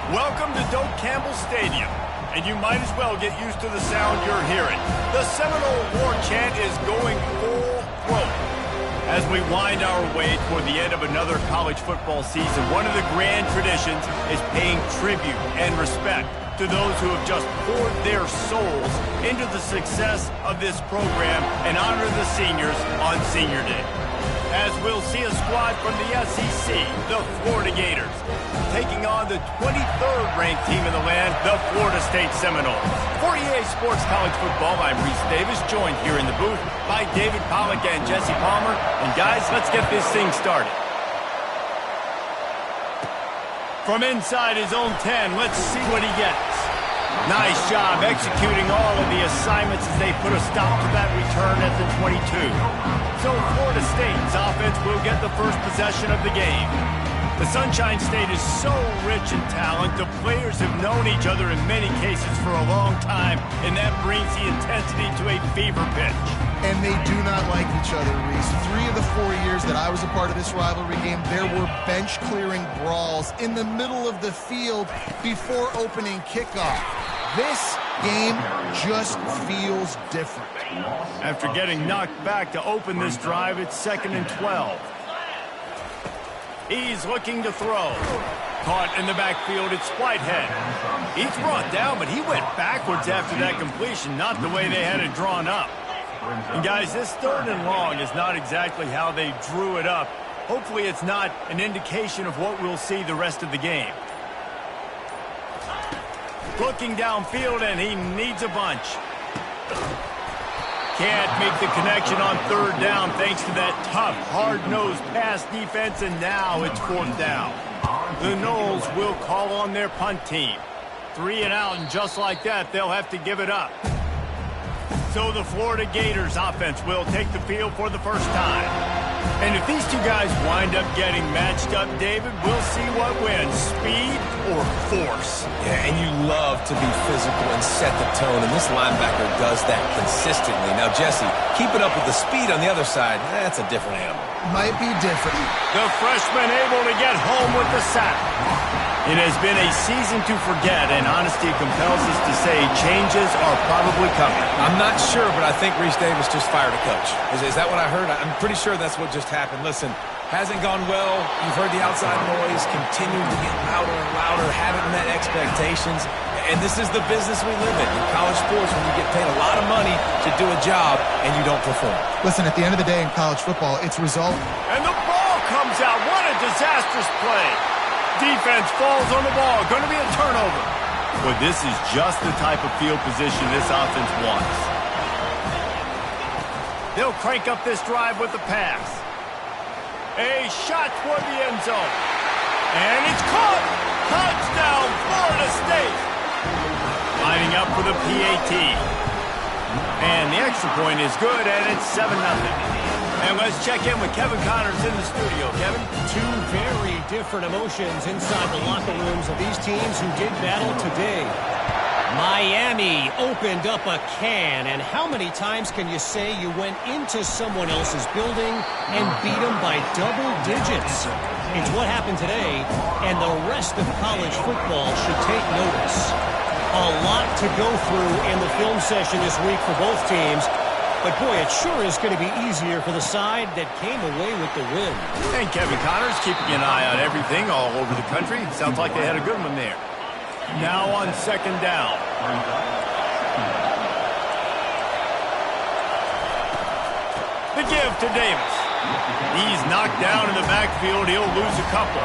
Welcome to Doak Campbell Stadium, and you might as well get used to the sound you're hearing. The Seminole War Chant is going full throat. As we wind our way toward the end of another college football season, one of the grand traditions is paying tribute and respect to those who have just poured their souls into the success of this program and honor the seniors on Senior Day. As we'll see a squad from the SEC, the Florida Gators, taking on the 23rd ranked team in the land, the Florida State Seminoles. For EA Sports College Football, I'm Reese Davis, joined here in the booth by David Pollack and Jesse Palmer. And guys, let's get this thing started. From inside his own 10, let's see what he gets. Nice job executing all of the assignments as they put a stop to that return at the 22. So Florida State's offense will get the first possession of the game. The Sunshine State is so rich in talent. The players have known each other in many cases for a long time, and that brings the intensity to a fever pitch. And they do not like each other, Reese. 3 of the 4 years that I was a part of this rivalry game, there were bench-clearing brawls in the middle of the field before opening kickoff. This game just feels different. After getting knocked back to open this drive, it's 2nd and 12. He's looking to throw. Caught in the backfield, it's Whitehead. He's brought down, but he went backwards after that completion, not the way they had it drawn up. And guys, this 3rd and long is not exactly how they drew it up. Hopefully it's not an indication of what we'll see the rest of the game. Looking downfield, and he needs a bunch. Can't make the connection on 3rd down thanks to that tough, hard-nosed pass defense, and now it's 4th down. The Noles will call on their punt team. 3 and out, and just like that, they'll have to give it up. So the Florida Gators offense will take the field for the first time. And if these two guys wind up getting matched up, David, we'll see what wins, speed or force. Yeah, and you love to be physical and set the tone, and this linebacker does that consistently. Now, Jesse, keeping up with the speed on the other side, that's a different animal. Might be different. The freshman able to get home with the sack. It has been a season to forget, and honesty compels us to say changes are probably coming. I'm not sure, but I think Reese Davis just fired a coach. Is that what I heard? I'm pretty sure that's what just happened. Listen, hasn't gone well. You've heard the outside noise, continuing to get louder and louder, haven't met expectations. And this is the business we live in college sports, when you get paid a lot of money to do a job and you don't perform. Listen, at the end of the day in college football, it's result. And the ball comes out. What a disastrous play. Defense falls on the ball. Going to be a turnover. But this is just the type of field position this offense wants. They'll crank up this drive with the pass. A shot toward the end zone. And it's caught. Touchdown, Florida State. Lining up for the PAT. And the extra point is good, and it's 7-0. And let's check in with Kevin Connors in the studio. Kevin? 2 very different emotions inside the locker rooms of these teams who did battle today. Miami opened up a can, and how many times can you say you went into someone else's building and beat them by double digits? It's what happened today, and the rest of college football should take notice. A lot to go through in the film session this week for both teams. But, boy, it sure is going to be easier for the side that came away with the win. And Kevin Connors keeping an eye on everything all over the country. Sounds like they had a good one there. Now on 2nd down. The give to Davis. He's knocked down in the backfield. He'll lose a couple.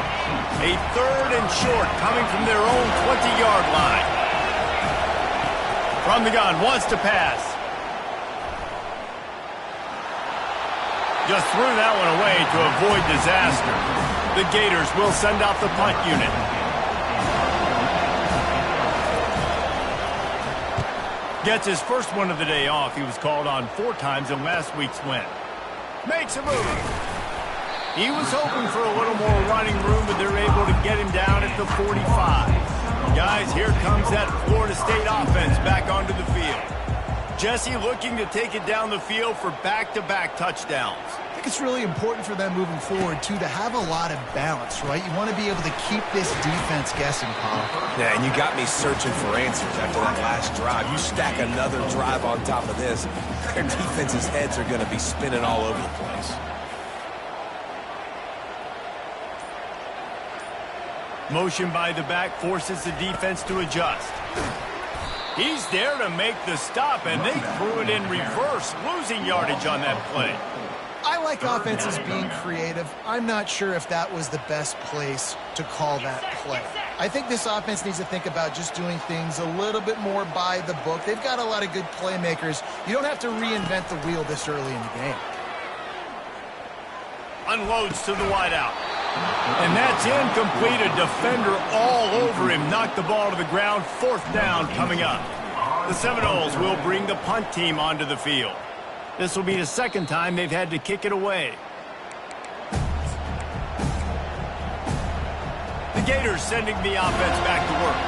A 3rd and short coming from their own 20-yard line. From the gun, wants to pass. Just threw that one away to avoid disaster. The Gators will send out the punt unit. Gets his first one of the day off. He was called on 4 times in last week's win. Makes a move. He was hoping for a little more running room, but they're able to get him down at the 45. Guys, here comes that Florida State offense back onto the field. Jesse looking to take it down the field for back-to-back touchdowns. think it's really important for them moving forward, too, to have a lot of balance, right? You want to be able to keep this defense guessing, Paul. Yeah, and you got me searching for answers after that last drive. You stack another drive on top of this, their defense's heads are going to be spinning all over the place. Motion by the back forces the defense to adjust. He's there to make the stop, and they threw it in reverse, losing yardage on that play. I like offenses being creative. I'm not sure if that was the best place to call that play. I think this offense needs to think about just doing things a little bit more by the book. They've got a lot of good playmakers. You don't have to reinvent the wheel this early in the game. Unloads to the wideout. And that's incomplete. A defender all over him. Knocked the ball to the ground. 4th down coming up. The Seminoles will bring the punt team onto the field. This will be the 2nd time they've had to kick it away. The Gators sending the offense back to work.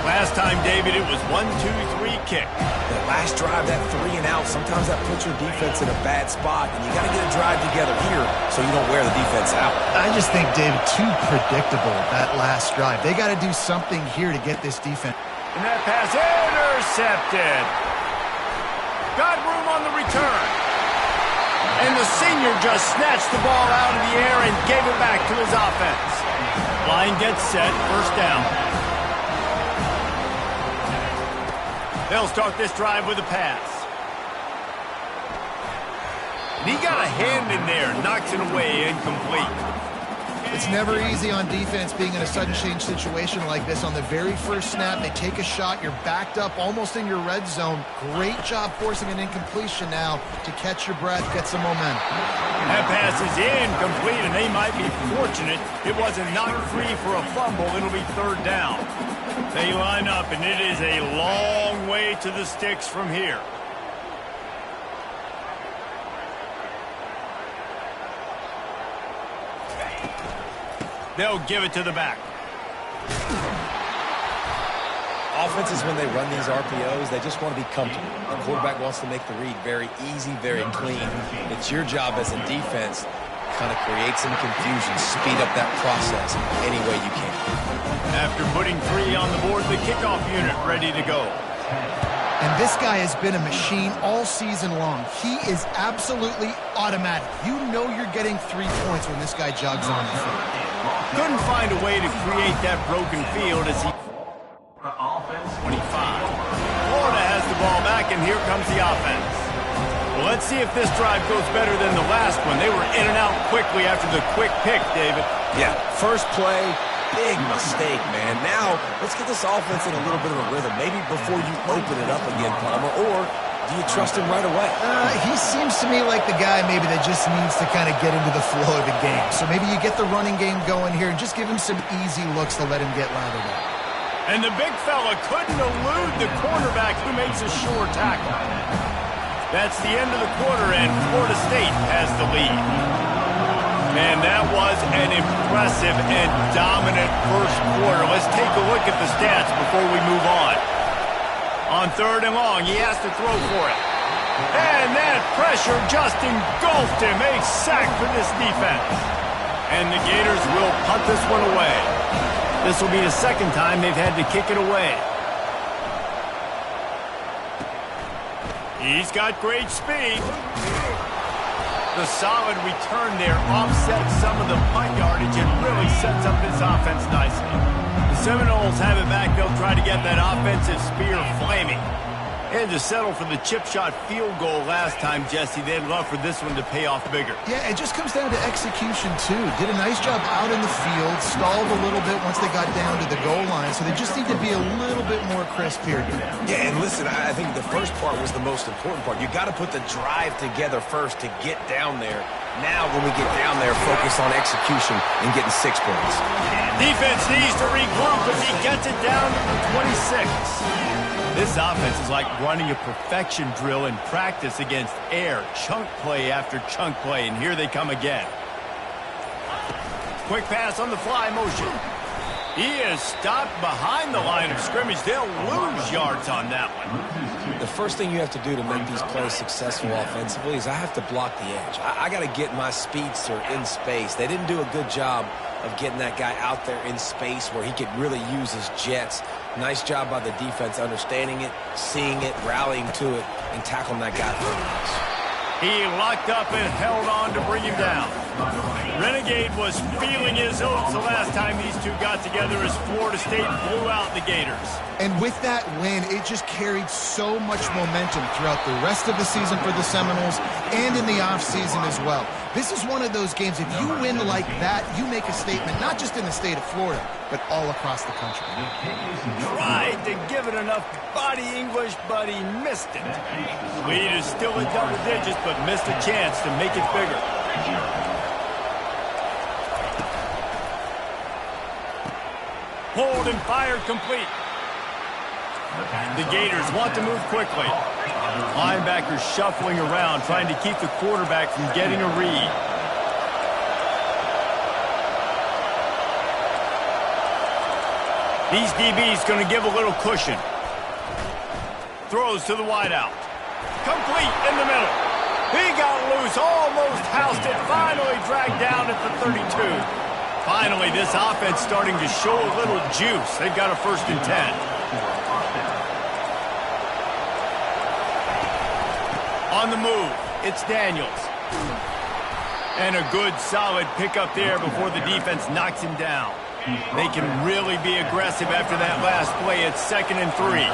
Last time, David, it was 1-2-3 kick. That last drive, that 3 and out, sometimes that puts your defense in a bad spot, and you got to get a drive together here so you don't wear the defense out. I just think, David, too predictable, that last drive. They got to do something here to get this defense. And that pass intercepted. Got room on the return. And the senior just snatched the ball out of the air and gave it back to his offense. Line gets set, 1st down. They'll start this drive with a pass. And he got a hand in there, knocks it away, incomplete. It's never easy on defense being in a sudden change situation like this. On the very first snap, they take a shot. You're backed up almost in your red zone. Great job forcing an incompletion now to catch your breath, get some momentum. That pass is incomplete, and they might be fortunate it wasn't knocked free for a fumble. It'll be 3rd down. They line up, and it is a long way to the sticks from here. They'll give it to the back. Offenses, when they run these RPOs, they just want to be comfortable. The quarterback wants to make the read very easy, very clean. It's your job as a defense to kind of create some confusion, speed up that process any way you can. After putting 3 on the board, the kickoff unit ready to go. And this guy has been a machine all season long. He is absolutely automatic. You know you're getting 3 points when this guy jogs on the field. Couldn't find a way to create that broken field as he... 25. Florida has the ball back, and here comes the offense. Well, let's see if this drive goes better than the last one. They were in and out quickly after the quick pick, David. Yeah, first play, big mistake, man. Now, let's get this offense in a little bit of a rhythm. Maybe before you open it up again, Palmer, or do you trust him right away? He seems to me like the guy maybe that just needs to kind of get into the flow of the game. So maybe you get the running game going here and just give him some easy looks to let him get lathered up. And the big fella couldn't elude the cornerback who makes a sure tackle. That's the end of the quarter, and Florida State has the lead. Man, that was an impressive and dominant first quarter. Let's take a look at the stats before we move on. On 3rd and long, he has to throw for it. And that pressure just engulfed him. A sack for this defense. And the Gators will punt this one away. This will be the 2nd time they've had to kick it away. He's got great speed. The solid return there offsets some of the punt yardage and really sets up this offense nicely. The Seminoles have it back. They'll try to get that offensive spear flaming. And to settle for the chip shot field goal last time, Jesse, they'd love for this one to pay off bigger. Yeah, it just comes down to execution, too. Did a nice job out in the field, stalled a little bit once they got down to the goal line, so they just need to be a little bit more crisp here. Yeah, and listen, I think the first part was the most important part. You got to put the drive together first to get down there. Now, when we get down there, focus on execution and getting 6 points. Defense needs to regroup as he gets it down to the 26. This offense is like running a perfection drill in practice against air. Chunk play after chunk play, and here they come again. Quick pass on the fly motion. He is stopped behind the line of scrimmage. They'll lose yards on that one. The first thing you have to do to make these plays successful offensively is I have to block the edge. I got to get my speedster in space. They didn't do a good job of getting that guy out there in space where he could really use his jets. Nice job by the defense understanding it, seeing it, rallying to it, and tackling that guy for He locked up and held on to bring him down. Renegade was feeling his oats the last time these two got together as Florida State blew out the Gators. And with that win, it just carried so much momentum throughout the rest of the season for the Seminoles and in the offseason as well. This is one of those games, if you win like that, you make a statement, not just in the state of Florida, but all across the country. Tried to give it enough body English, but he missed it. Lead is still in double digits, but missed a chance to make it bigger. Hold and fired complete. The Gators want to move quickly. Linebackers shuffling around, trying to keep the quarterback from getting a read. These DBs going to give a little cushion. Throws to the wideout. Complete in the middle. He got loose, almost housed it, finally dragged down at the 32. Finally, this offense starting to show a little juice. They've got a 1st and 10. On the move, it's Daniels. And a good, solid pickup there before the defense knocks him down. They can really be aggressive after that last play. It's 2nd and 3.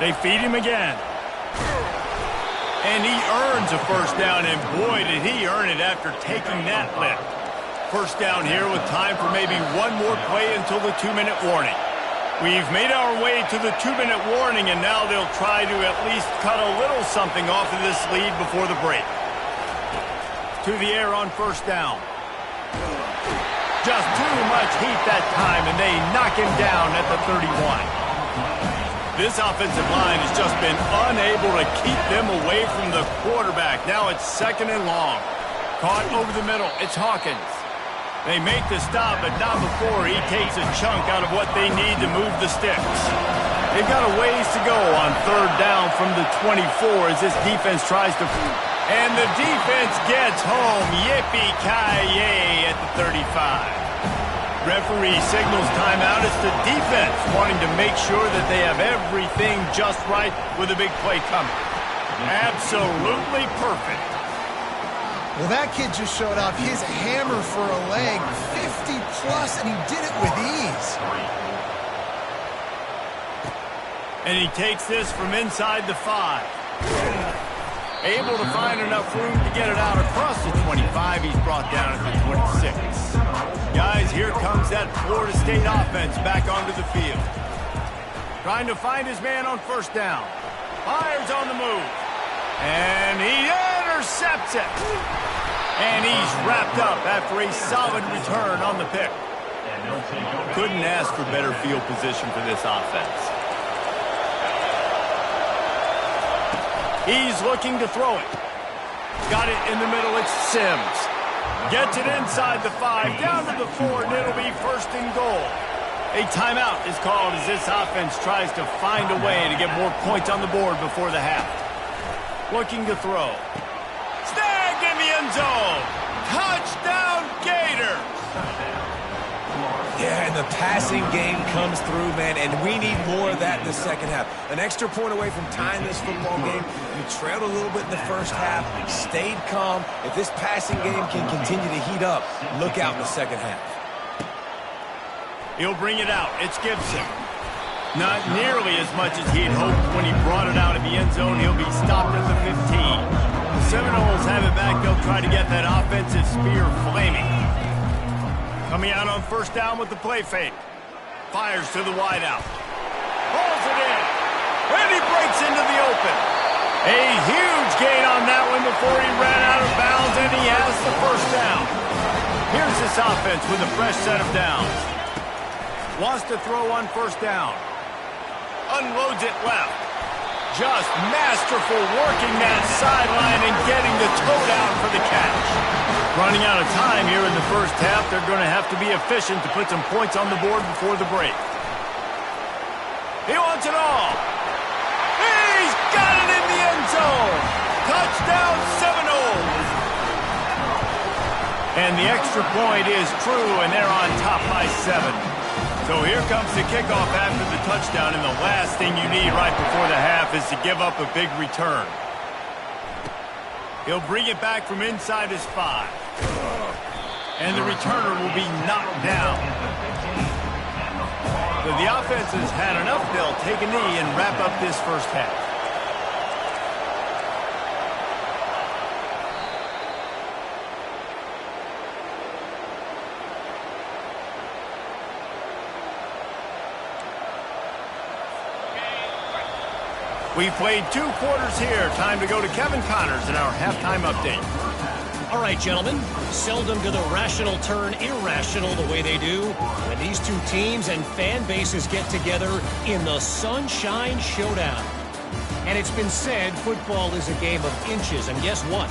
They feed him again. And he earns a 1st down, and boy, did he earn it after taking that lift. 1st down here with time for maybe one more play until the 2-minute warning. We've made our way to the 2-minute warning, and now they'll try to at least cut a little something off of this lead before the break. To the air on 1st down. Just too much heat that time, and they knock him down at the 31. This offensive line has just been unable to keep them away from the quarterback. Now it's 2nd and long. Caught over the middle. It's Hawkins. They make the stop, but not before he takes a chunk out of what they need to move the sticks. They've got a ways to go on 3rd down from the 24 as this defense tries to... And the defense gets home. Yippee-ki-yay at the 35. Referee signals timeout. It's the defense wanting to make sure that they have everything just right with a big play coming. Absolutely perfect. Well, that kid just showed off his hammer for a leg, 50-plus, and he did it with ease. And he takes this from inside the 5. Able to find enough room to get it out across the 25. He's brought down at the 26. Guys, here comes that Florida State offense back onto the field. Trying to find his man on 1st down. Fires on the move. And he intercepts it. And he's wrapped up after a solid return on the pick. Couldn't ask for better field position for this offense. He's looking to throw it. Got it in the middle. It's Sims. Gets it inside the 5, down to the 4, and it'll be 1st and goal. A timeout is called as this offense tries to find a way to get more points on the board before the half. Looking to throw. Snagged in the end zone. Touchdown, Gators. Yeah, and the passing game comes through, man, and we need more of that in the 2nd half. An extra point away from tying this football game. You trailed a little bit in the 1st half, stayed calm. If this passing game can continue to heat up, look out in the 2nd half. He'll bring it out. It's Gibson. Not nearly as much as he'd hoped when he brought it out of the end zone. He'll be stopped at the 15. The Seminoles have it back. They'll try to get that offensive spear flaming. Coming out on 1st down with the play fake. Fires to the wideout. Pulls it in. And he breaks into the open. A huge gain on that one before he ran out of bounds, and he has the 1st down. Here's this offense with a fresh set of downs. Wants to throw on 1st down. Unloads it left. Just masterful working that sideline and getting the toe down for the catch. Running out of time here in the first half. They're going to have to be efficient to put some points on the board before the break. He wants it all. He's got it in the end zone. Touchdown Seminoles. And the extra point is true, and they're on top by 7. So here comes the kickoff after the touchdown, and the last thing you need right before the half is to give up a big return. He'll bring it back from inside his 5. And the returner will be knocked down. So the offense has had enough. They'll take a knee and wrap up this first half. We played 2 quarters here. Time to go to Kevin Connors in our halftime update. All right, gentlemen. Seldom do the rational turn irrational the way they do when these two teams and fan bases get together in the Sunshine Showdown. And it's been said football is a game of inches. And guess what?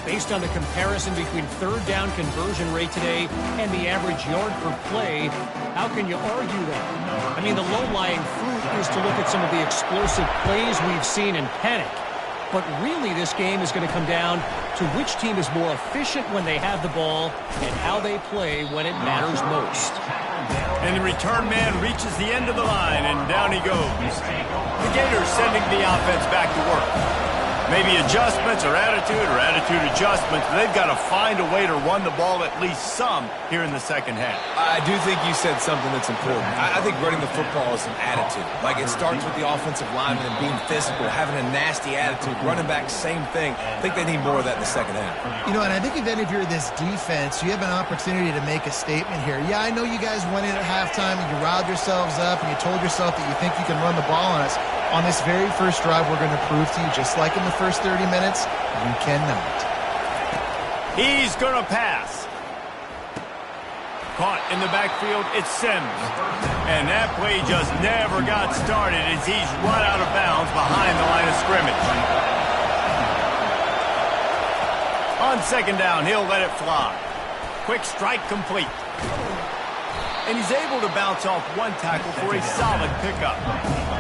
Based on the comparison between third down conversion rate today and the average yard per play, how can you argue that? I mean, the low-lying fruit is to look at some of the explosive plays we've seen in panic. But really, this game is going to come down to which team is more efficient when they have the ball and how they play when it matters most. And the return man reaches the end of the line, and down he goes. The Gators sending the offense back to work. Maybe adjustments or attitude adjustments. They've got to find a way to run the ball at least some here in the second half. I do think you said something that's important. I think running the football is an attitude. Like, it starts with the offensive lineman and being physical, having a nasty attitude. Running back, same thing. I think they need more of that in the second half. You know, and I think if any of you are this defense, you have an opportunity to make a statement here. Yeah, I know you guys went in at halftime and you riled yourselves up and you told yourself that you think you can run the ball on us. On this very first drive, we're going to prove to you, just like in the first 30 minutes, you cannot. He's going to pass. Caught in the backfield, it's Sims. And that play just never got started as he's run out of bounds behind the line of scrimmage. On second down, he'll let it fly. Quick strike complete. And he's able to bounce off one tackle for a solid pickup.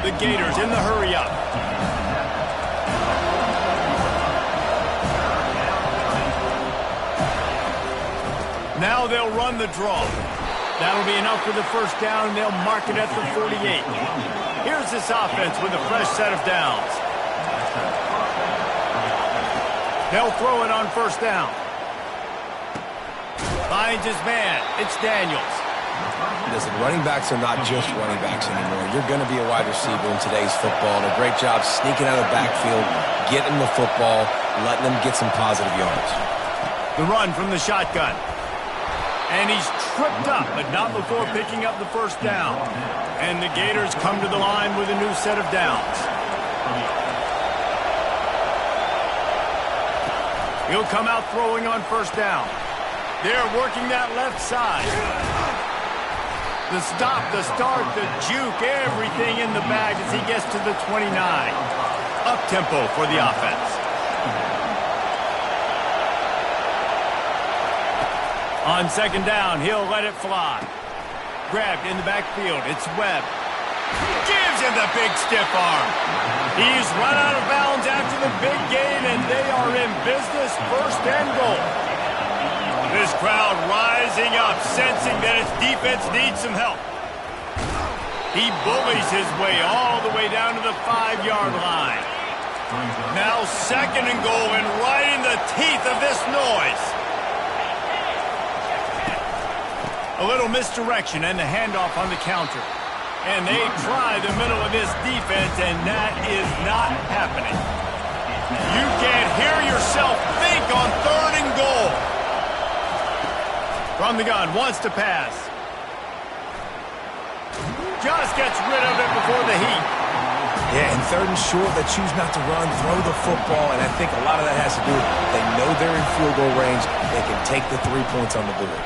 The Gators in the hurry up. Now they'll run the draw. That'll be enough for the first down, and they'll mark it at the 48. Here's this offense with a fresh set of downs. They'll throw it on first down. Finds his man. It's Daniels. Listen, running backs are not just running backs anymore. You're going to be a wide receiver in today's football, and a great job sneaking out of the backfield, getting the football, letting them get some positive yards. The run from the shotgun. And he's tripped up, but not before picking up the first down. And the Gators come to the line with a new set of downs. He'll come out throwing on first down. They're working that left side. The stop, the start, the juke, everything in the bag as he gets to the 29. Up-tempo for the offense. On second down, he'll let it fly. Grabbed in the backfield, it's Webb. Gives him the big stiff arm. He's run out of bounds after the big gain, and they are in business, first and goal. This crowd rising up, sensing that its defense needs some help. He bullies his way all the way down to the 5-yard line. Now second and goal, and right in the teeth of this noise. A little misdirection and the handoff on the counter. And they try the middle of this defense, and that is not happening. You can't hear yourself think on third and goal. From the gun, wants to pass. Just gets rid of it before the heat. Yeah, and third and short, they choose not to run, throw the football, and I think a lot of that has to do with they know they're in field goal range. They can take the 3 points on the board.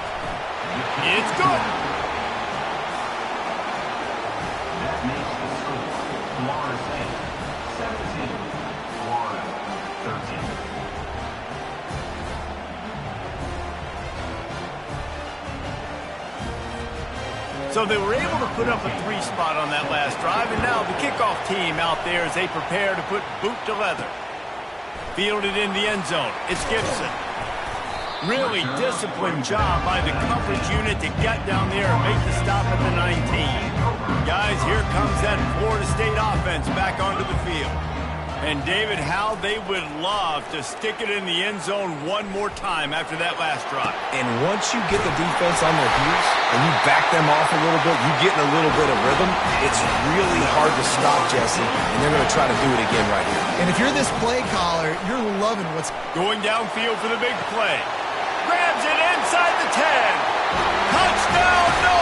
It's good. So they were able to put up a 3 spot on that last drive, and now the kickoff team out there as they prepare to put boot to leather. Fielded in the end zone. It's Gibson. Really disciplined job by the coverage unit to get down there and make the stop at the 19. Guys, here comes that Florida State offense back onto the field. And David, how they would love to stick it in the end zone one more time after that last drive. And once you get the defense on their heels and you back them off a little bit, you get in a little bit of rhythm, it's really hard to stop, Jesse, and they're going to try to do it again right here. And if you're this play caller, you're loving what's going downfield for the big play. Grabs it inside the 10. Touchdown, no!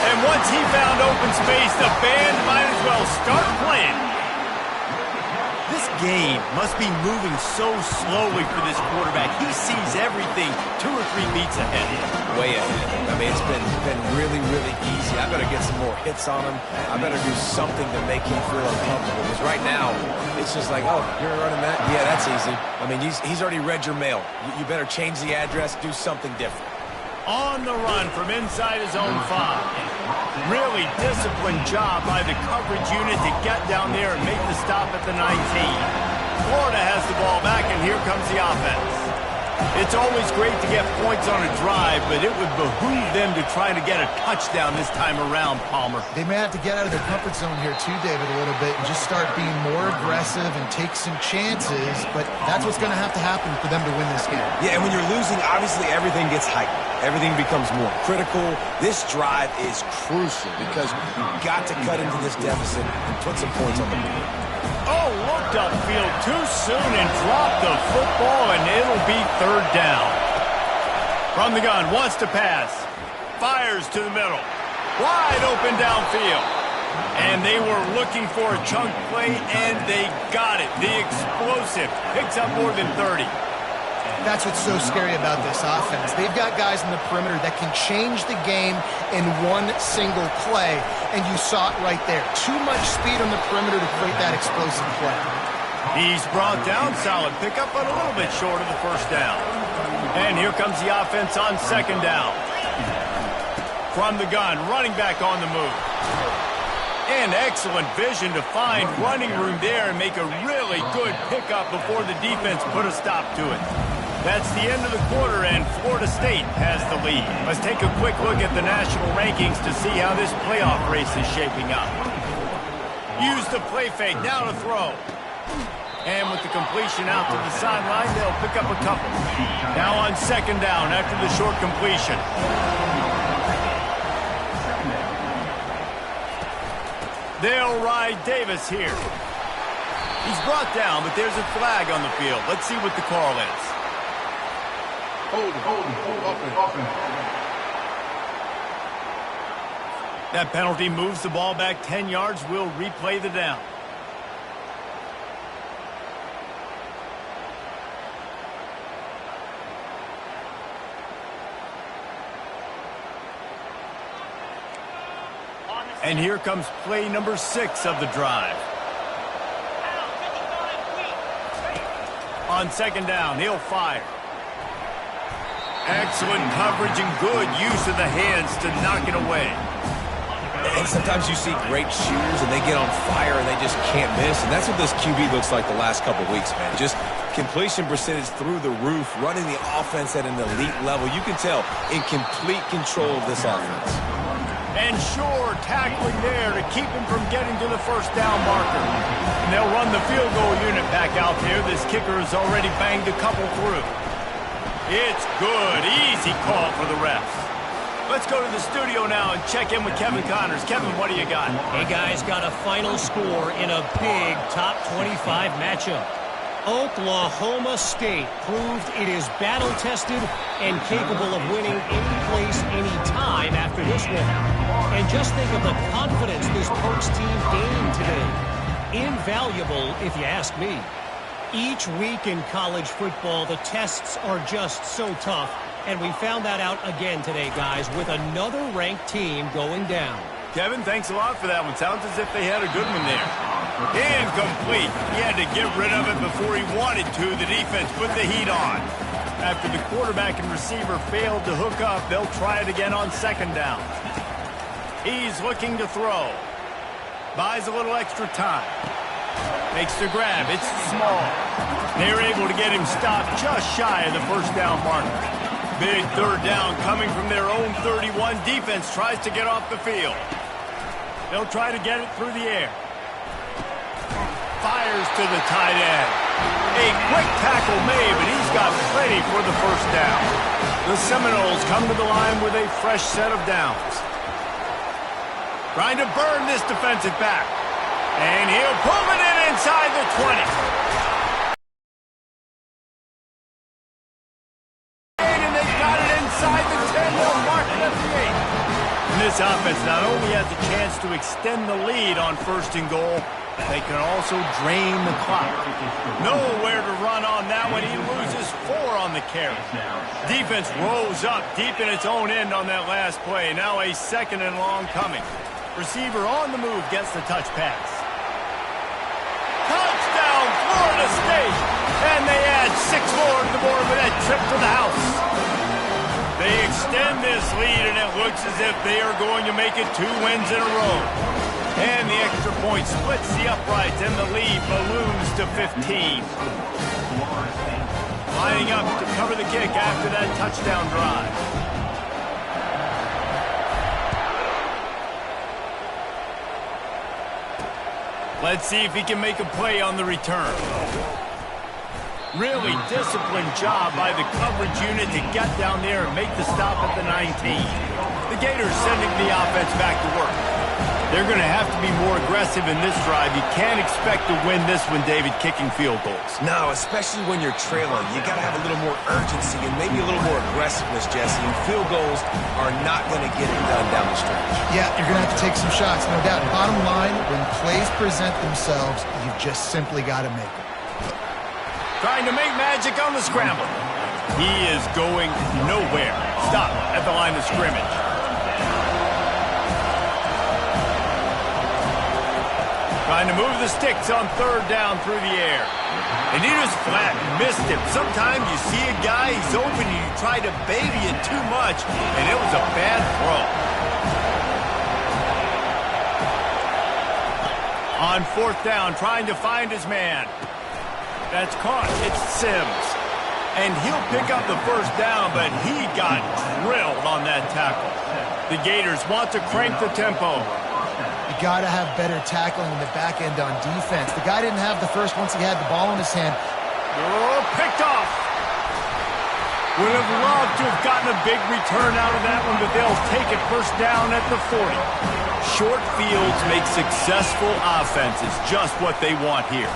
And once he found open space, the band might as well start playing. This game must be moving so slowly for this quarterback. He sees everything 2 or 3 beats ahead. Way ahead. I mean, it's been really, really easy. I better get some more hits on him. I better do something to make him feel uncomfortable. Because right now, it's just like, oh, you're running that? Yeah, that's easy. I mean, he's already read your mail. You better change the address, do something different. On the run from inside his own 5. Really disciplined job by the coverage unit to get down there and make the stop at the 19. Florida has the ball back, and here comes the offense. It's always great to get points on a drive, but it would behoove them to try to get a touchdown this time around, Palmer. They may have to get out of their comfort zone here too, David, a little bit and just start being more aggressive and take some chances, but that's what's going to happen for them to win this game. Yeah, and when you're losing, obviously everything gets heightened. Everything becomes more critical. This drive is crucial because you've got to cut into this deficit and put some points on the board. Oh, looked upfield too soon and dropped the football, and it'll be 3rd down. From the gun, wants to pass. Fires to the middle. Wide open downfield. And they were looking for a chunk play, and they got it. The explosive picks up more than 30. That's what's so scary about this offense. They've got guys in the perimeter that can change the game in one single play, and you saw it right there. Too much speed on the perimeter to create that explosive play. He's brought down, solid pickup, but a little bit short of the 1st down. And here comes the offense on 2nd down. From the gun, running back on the move. And excellent vision to find running room there and make a really good pickup before the defense put a stop to it. That's the end of the quarter, and Florida State has the lead. Let's take a quick look at the national rankings to see how this playoff race is shaping up. Use the play fake, now to throw. And with the completion out to the sideline, they'll pick up a couple. Now on 2nd down after the short completion. They'll ride Davis here. He's brought down, but there's a flag on the field. Let's see what the call is. Hold offense. That penalty moves the ball back 10 yards. We'll replay the down. And here comes play number 6 of the drive. On 2nd down, he'll fire. Excellent coverage and good use of the hands to knock it away. And sometimes you see great shooters and they get on fire and they just can't miss. And that's what this QB looks like the last couple weeks, man. Just completion percentage through the roof, running the offense at an elite level. You can tell in complete control of this offense. And sure, tackling there to keep him from getting to the 1st down marker. And they'll run the field goal unit back out there. This kicker has already banged a couple through. It's good. Easy call for the refs. Let's go to the studio now and check in with Kevin Connors. Kevin, what do you got? Hey, guys, got a final score in a big top 25 matchup. Oklahoma State proved it is battle-tested and capable of winning any place, any time after this one. And just think of the confidence this Pokes team gained today. Invaluable, if you ask me. Each week in college football, the tests are just so tough, and we found that out again today, guys, with another ranked team going down. Kevin, thanks a lot for that one. Sounds as if they had a good one there. Incomplete. He had to get rid of it before he wanted to. The defense put the heat on. After the quarterback and receiver failed to hook up, they'll try it again on 2nd down. He's looking to throw. Buys a little extra time. Makes the grab. It's small. They're able to get him stopped just shy of the first down marker. Big third down coming from their own 31. Defense tries to get off the field. They'll try to get it through the air. Fires to the tight end. A quick tackle made, but he's got plenty for the first down. The Seminoles come to the line with a fresh set of downs. Trying to burn this defensive back. And he'll pull it in inside the 20. And they got it inside the 10. They'll mark it at the 8. And this offense not only has a chance to extend the lead on first and goal, they can also drain the clock. Nowhere to run on that one. He loses 4 on the carry. Defense rolls up deep in its own end on that last play. Now a second and long coming. Receiver on the move gets the touch pass. Touchdown, Florida State! And they add 6 more to the board with that trip to the house. They extend this lead, and it looks as if they are going to make it 2 wins in a row. And the extra point splits the uprights, and the lead balloons to 15. Lining up to cover the kick after that touchdown drive. Let's see if he can make a play on the return. Really disciplined job by the coverage unit to get down there and make the stop at the 19. The Gators sending the offense back to work. They're going to have to be more aggressive in this drive. You can't expect to win this one, David, kicking field goals. No, especially when you're trailing. You got to have a little more urgency and maybe a little more aggressiveness, Jesse. And field goals are not going to get it done down the stretch. Yeah, you're going to have to take some shots, no doubt. Bottom line, when plays present themselves, you've just simply got to make them. Trying to make magic on the scramble. He is going nowhere. Stop at the line of scrimmage. Trying to move the sticks on third down through the air. And he just flat missed him. Sometimes you see a guy, he's open, and you try to baby it too much, and it was a bad throw. On fourth down, trying to find his man. That's caught. It's Sims. And he'll pick up the first down, but he got drilled on that tackle. The Gators want to crank the tempo. You got to have better tackling in the back end on defense. The guy didn't have the first once he had the ball in his hand. Oh, picked off. Would have loved to have gotten a big return out of that one, but they'll take it first down at the 40. Short fields make successful offenses, just what they want here.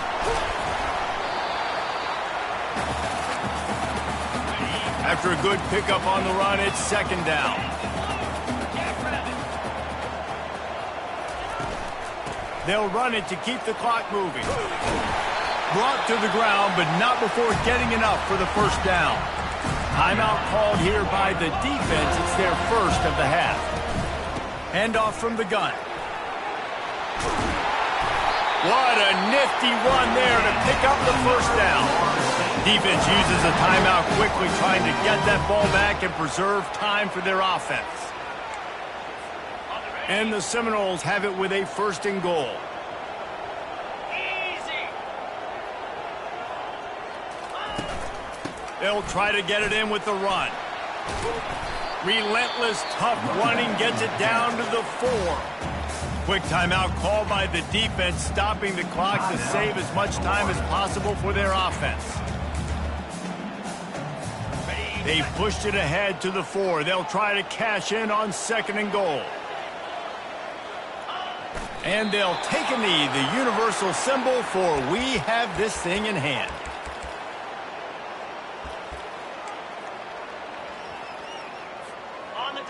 After a good pickup on the run, it's second down. They'll run it to keep the clock moving. Brought to the ground, but not before getting enough for the first down. Timeout called here by the defense. It's their first of the half. Handoff from the gun. What a nifty run there to pick up the first down. Defense uses a timeout quickly, trying to get that ball back and preserve time for their offense. And the Seminoles have it with a first and goal. Easy. They'll try to get it in with the run. Relentless, tough running gets it down to the 4. Quick timeout called by the defense, stopping the clock to save as much time as possible for their offense. They pushed it ahead to the 4. They'll try to cash in on second and goal. And they'll take a knee, the universal symbol for we have this thing in hand.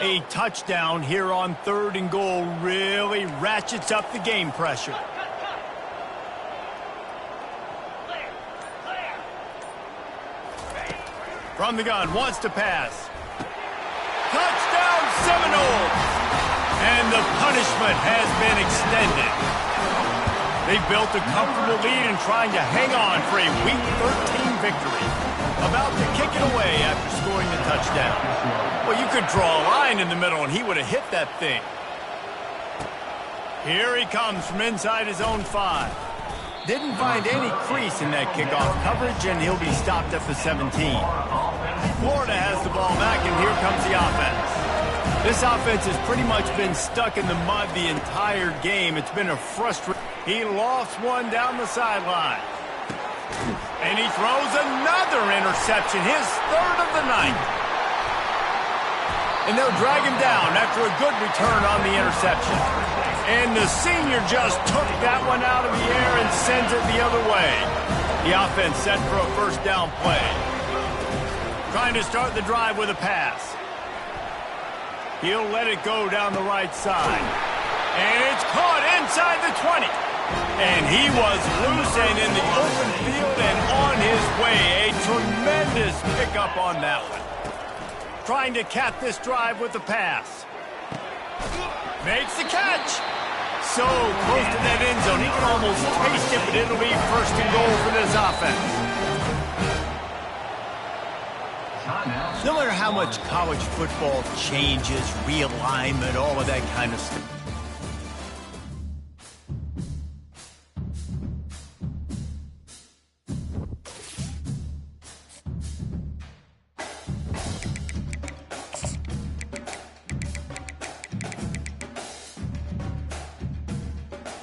A touchdown here on third and goal really ratchets up the game pressure. From the gun, wants to pass. Touchdown Seminoles! And the punishment has been extended. They built a comfortable lead and trying to hang on for a Week 13 victory. About to kick it away after scoring the touchdown. Well, you could draw a line in the middle and he would have hit that thing. Here he comes from inside his own 5. Didn't find any crease in that kickoff coverage, and he'll be stopped at the 17. Florida has the ball back, and here comes the offense. This offense has pretty much been stuck in the mud the entire game. It's been a frustrating. He lost one down the sideline. And he throws another interception, his third of the night. And they'll drag him down after a good return on the interception. And the senior just took that one out of the air and sends it the other way. The offense set for a first down play. Trying to start the drive with a pass. He'll let it go down the right side. And it's caught inside the 20. And he was loose and in the open field and on his way. A tremendous pickup on that one. Trying to cap this drive with the pass. Makes the catch. So close to that end zone. He can almost taste it, but it'll be first and goal for this offense. No matter how much college football changes, realignment, all of that kind of stuff.